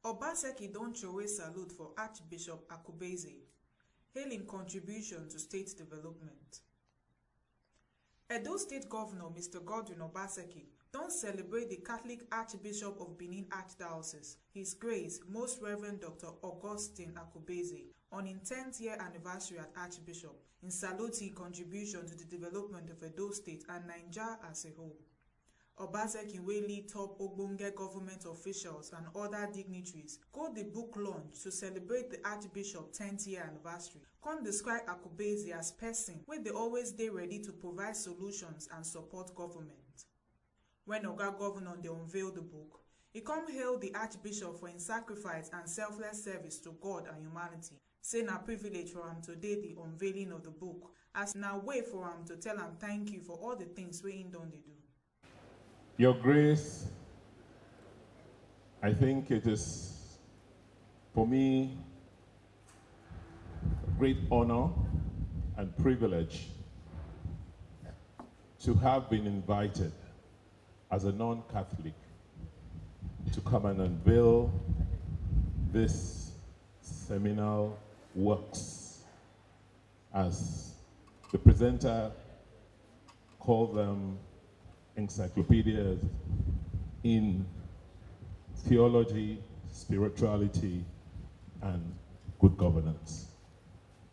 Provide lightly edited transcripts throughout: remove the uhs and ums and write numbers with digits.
Obaseki don throway salute for Archbishop Akubeze, hailing contribution to state development. Edo State Governor Mr. Godwin Obaseki don celebrate the Catholic Archbishop of Benin Archdiocese, His Grace Most Reverend Dr. Augustine Akubeze, on his 10th year anniversary as Archbishop, in saluting contribution to the development of Edo State and Nigeria as a whole. Obaseki wey lead top Ogbonge government officials and other dignitaries go the book launch to celebrate the Archbishop 10th year anniversary. Come describe Akubeze as person wey dey always dey ready to provide solutions and support government. When Oga Governor dey unveil the book, he come hail the Archbishop for his sacrifice and selfless service to God and humanity. Say na privilege for am today the unveiling of the book, as na way for am to tell am thank you for all the things wey him don dey do. Your Grace, I think it is, for me, a great honor and privilege to have been invited as a non-Catholic to come and unveil this seminal works, as the presenter called them, encyclopedias in theology, spirituality, and good governance.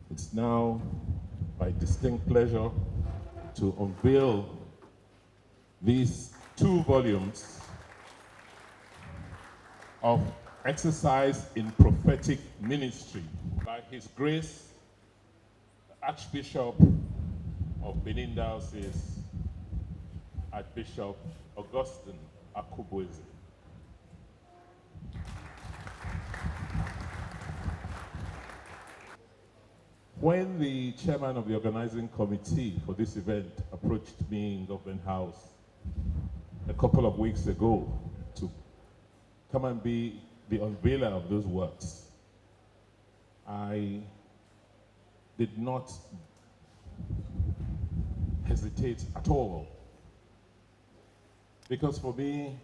It's now my distinct pleasure to unveil these 2 volumes of exercise in prophetic ministry by His Grace, the Archbishop of Benin Diocese, Archbishop Augustine Akubeze. When the chairman of the organizing committee for this event approached me in Government House a couple of weeks ago to come and be the unveiler of those works, I did not hesitate at all. Because for me,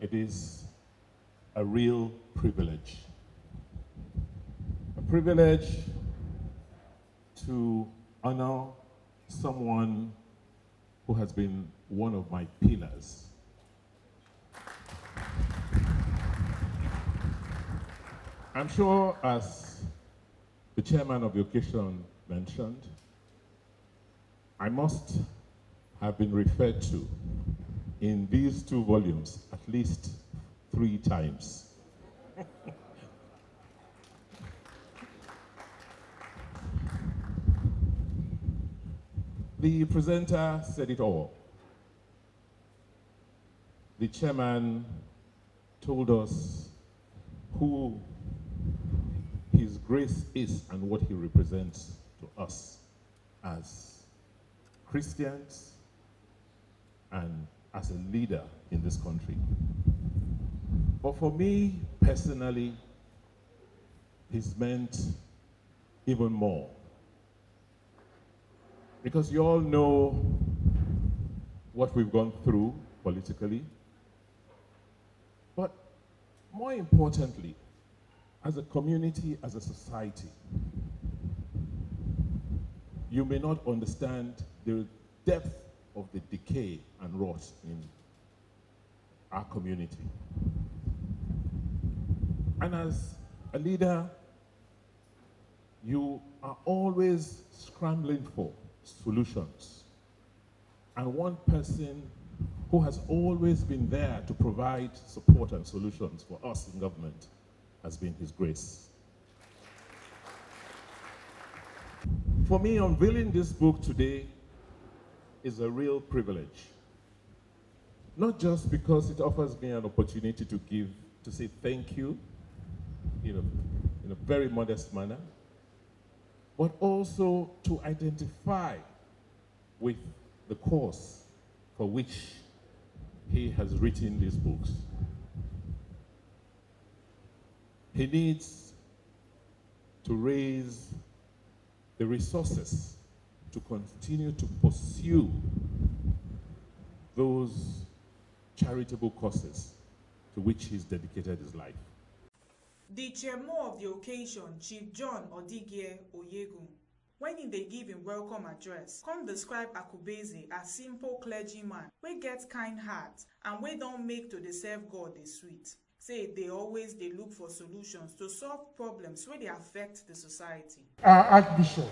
it is a real privilege. A privilege to honor someone who has been one of my pillars. I'm sure, as the chairman of the occasion mentioned, I must have been referred to in these 2 volumes at least 3 times. The presenter said it all. The chairman told us who His Grace is and what he represents to us as Christians and as a leader in this country. But for me personally, he's meant even more. Because you all know what we've gone through politically. But more importantly, as a community, as a society, you may not understand the depth of the decay and rot in our community. And as a leader, you are always scrambling for solutions. And one person who has always been there to provide support and solutions for us in government has been His Grace. For me, unveiling this book today is a real privilege. Not just because it offers me an opportunity to say thank you, in a very modest manner, but also to identify with the cause for which he has written these books. He needs to raise the resources to continue to pursue those charitable causes to which he's dedicated his life. The chairman of the occasion, Chief John Odigie Oyegun, when he dey give him welcome address, come describe Akubeze as simple clergyman wey get kind heart and wey don make to dey serve God dey sweet. Say they always dey look for solutions to solve problems wey dey affect the society. Our Archbishop,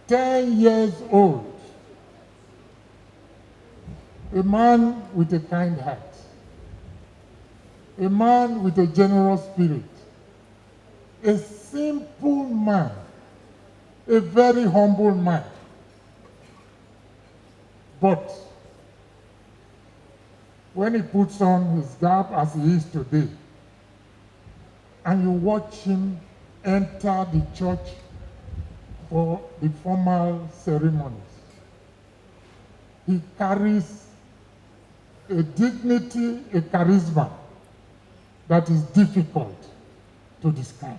10 years old, a man with a kind heart, a man with a generous spirit, a simple man, a very humble man. But when he puts on his garb as he is today, and you watch him enter the church for the formal ceremonies, he carries a dignity, a charisma that is difficult to describe.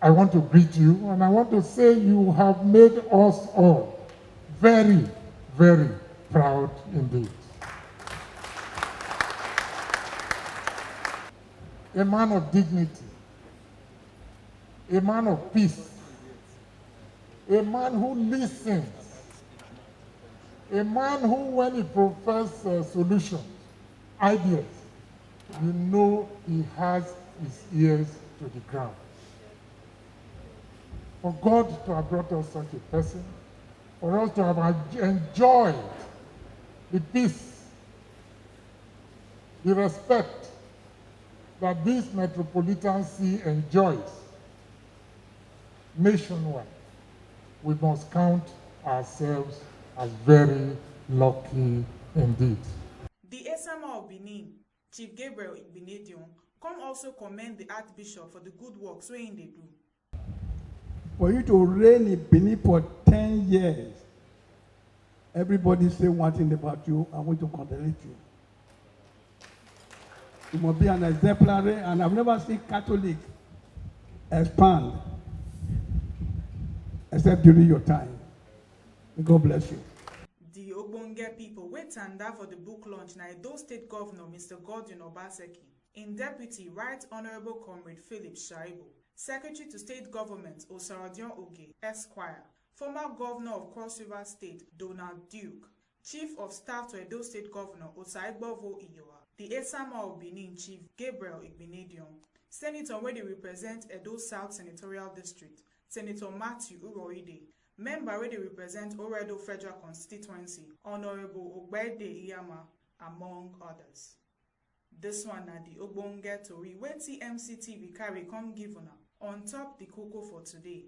I want to greet you, and I want to say you have made us all very, very proud indeed. A man of dignity, a man of peace, a man who listens, a man who, when he professes solutions, ideas, you know he has his ears to the ground. For God to have brought us such a person, for us to have enjoyed the peace, the respect that this metropolitan see enjoys nationwide, we must count ourselves as very lucky indeed. The Esama of Benin, Chief Gabriel Igbenedion, come also commend the Archbishop for the good works wey they do. For you to reign in Benin for 10 years, everybody say one thing about you, I want to congratulate you. You must be an exemplary, and I've never seen Catholic expand except during your time. May God bless you. The Ogbonge people wait and that for the book launch na Edo State Governor Mr. Godwin Obaseki, in Deputy Right Honorable Comrade Philip Shaibu, Secretary to State Government Osarodion Oge, Esquire, former Governor of Cross River State Donald Duke, Chief of Staff to Edo State Governor Osaigbovo Iyoa, the Esama of Benin Chief Gabriel Igbenedion, Senator where they represent Edo South Senatorial District, Senator Matthew Uroide, member where they represent Oredo Federal Constituency, Honorable Ogbede Iyama, among others. This one na the Ogbonge Tori wey TMC TV carry come give una on top the cocoa for today,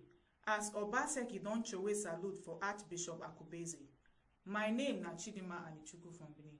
as Obaseki don throw salute for Archbishop Akubeze. My name na Chidima Anichukwu from Benin.